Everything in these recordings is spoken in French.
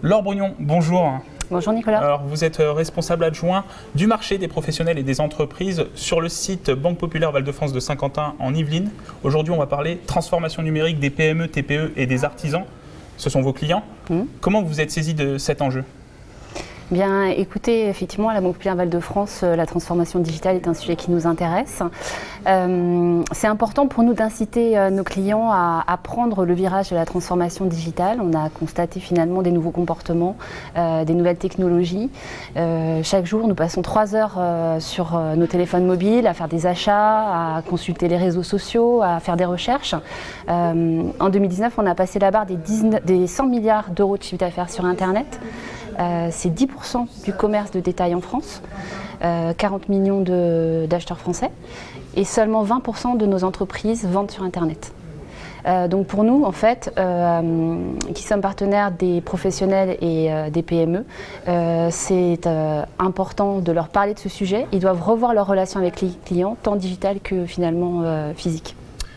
Laure Brugnon, bonjour. Bonjour Nicolas. Alors, vous êtes responsable adjoint du marché des professionnels et des entreprises sur le site Banque Populaire Val-de-France de Saint-Quentin en Yvelines. Aujourd'hui, on va parler transformation numérique des PME, TPE et des artisans. Ce sont vos clients. Comment vous êtes saisi de cet enjeu ? Bien, écoutez, effectivement, à la Banque Populaire Val-de-France, la transformation digitale est un sujet qui nous intéresse. C'est important pour nous d'inciter nos clients à prendre le virage de la transformation digitale. On a constaté finalement des nouveaux comportements, des nouvelles technologies. Chaque jour, nous passons 3 heures sur nos téléphones mobiles à faire des achats, à consulter les réseaux sociaux, à faire des recherches. En 2019, on a passé la barre des 100 milliards d'euros de chiffre d'affaires sur Internet. C'est 10% du commerce de détail en France, 40 millions d'acheteurs français et seulement 20% de nos entreprises vendent sur Internet. Donc pour nous, en fait, qui sommes partenaires des professionnels et des PME, c'est important de leur parler de ce sujet. Ils doivent revoir leur relation avec les clients, tant digital que finalement physique.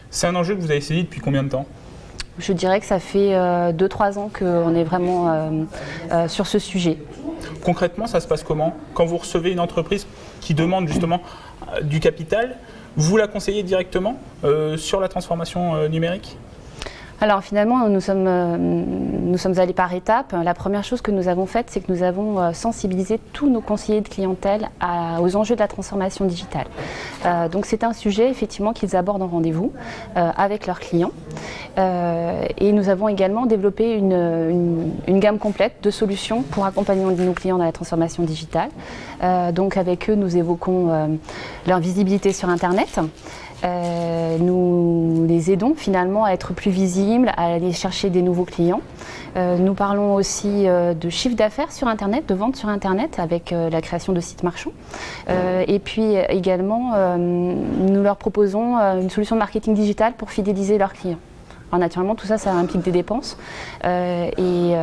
C'est un enjeu que vous avez saisi depuis combien de temps ? Je dirais que ça fait 2-3 ans qu'on est vraiment sur ce sujet. Concrètement, ça se passe comment ? Quand vous recevez une entreprise qui demande justement du capital, vous la conseillez directement sur la transformation numérique ? Alors finalement, nous sommes allés par étapes. La première chose que nous avons faite, c'est que nous avons sensibilisé tous nos conseillers de clientèle aux enjeux de la transformation digitale. Donc c'est un sujet effectivement qu'ils abordent en rendez-vous avec leurs clients. Et nous avons également développé une gamme complète de solutions pour accompagner nos clients dans la transformation digitale. Donc avec eux, nous évoquons leur visibilité sur Internet. Nous les aidons finalement à être plus visibles, à aller chercher des nouveaux clients. Nous parlons aussi de chiffre d'affaires sur Internet, de vente sur Internet avec la création de sites marchands. Et puis également, nous leur proposons une solution de marketing digital pour fidéliser leurs clients. Alors naturellement, tout ça, ça implique des dépenses et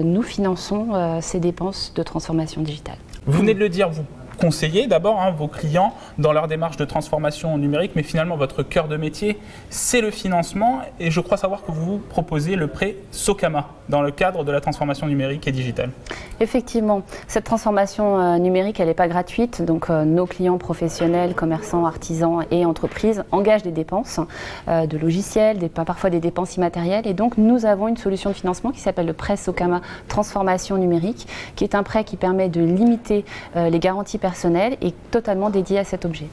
nous finançons ces dépenses de transformation digitale. Vous venez de le dire, vous conseillez d'abord vos clients dans leur démarche de transformation numérique, mais finalement votre cœur de métier, c'est le financement et je crois savoir que vous proposez le prêt Socama dans le cadre de la transformation numérique et digitale. Parfaitement. Cette transformation numérique, elle n'est pas gratuite, donc nos clients professionnels, commerçants, artisans et entreprises engagent des dépenses de logiciels, parfois des dépenses immatérielles et donc nous avons une solution de financement qui s'appelle le prêt Socama Transformation numérique, qui est un prêt qui permet de limiter les garanties personnelles et totalement dédié à cet objet.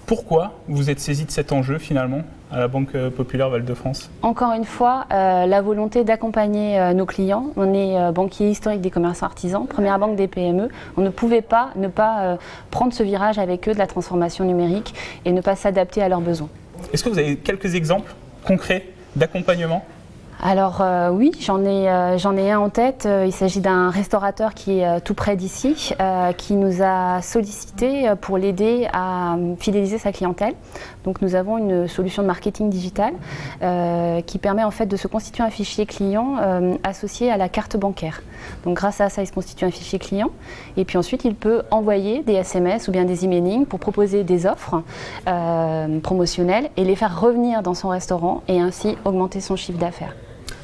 Pourquoi vous êtes saisi de cet enjeu finalement à la Banque Populaire Val-de-France ? Encore une fois, la volonté d'accompagner nos clients. On est banquier historique des commerçants artisans, première banque des PME. On ne pouvait pas ne pas prendre ce virage avec eux de la transformation numérique et ne pas s'adapter à leurs besoins. Est-ce que vous avez quelques exemples concrets d'accompagnement ? Alors oui, j'en ai un en tête. Il s'agit d'un restaurateur qui est tout près d'ici, qui nous a sollicité pour l'aider à fidéliser sa clientèle. Donc nous avons une solution de marketing digital qui permet en fait de se constituer un fichier client associé à la carte bancaire. Donc grâce à ça, il se constitue un fichier client et puis ensuite il peut envoyer des SMS ou bien des emailing pour proposer des offres promotionnelles et les faire revenir dans son restaurant et ainsi augmenter son chiffre d'affaires.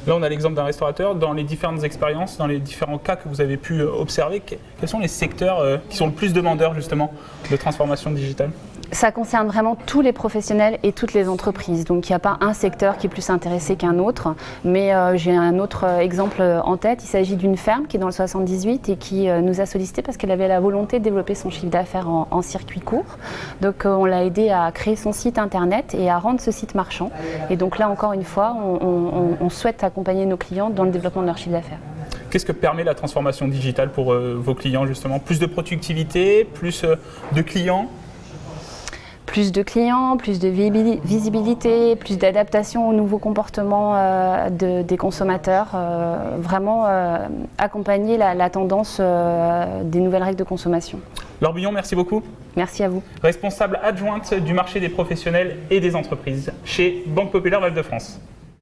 Là, on a l'exemple d'un restaurateur. Dans les différentes expériences, dans les différents cas que vous avez pu observer, quels sont les secteurs qui sont le plus demandeurs justement de transformation digitale ? Ça concerne vraiment tous les professionnels et toutes les entreprises. Donc il n'y a pas un secteur qui est plus intéressé qu'un autre. Mais j'ai un autre exemple en tête. Il s'agit d'une ferme qui est dans le 78 et qui nous a sollicité parce qu'elle avait la volonté de développer son chiffre d'affaires en circuit court. Donc on l'a aidé à créer son site internet et à rendre ce site marchand. Et donc là encore une fois, on souhaite accompagner nos clients dans le développement de leur chiffre d'affaires. Qu'est-ce que permet la transformation digitale pour vos clients justement ? Plus de productivité, plus de clients ? Plus de clients, plus de visibilité, plus d'adaptation aux nouveaux comportements des consommateurs, vraiment accompagner la tendance des nouvelles règles de consommation. Laure Brugnon, merci beaucoup. Merci à vous. Responsable adjointe du marché des professionnels et des entreprises chez Banque Populaire Val-de-France.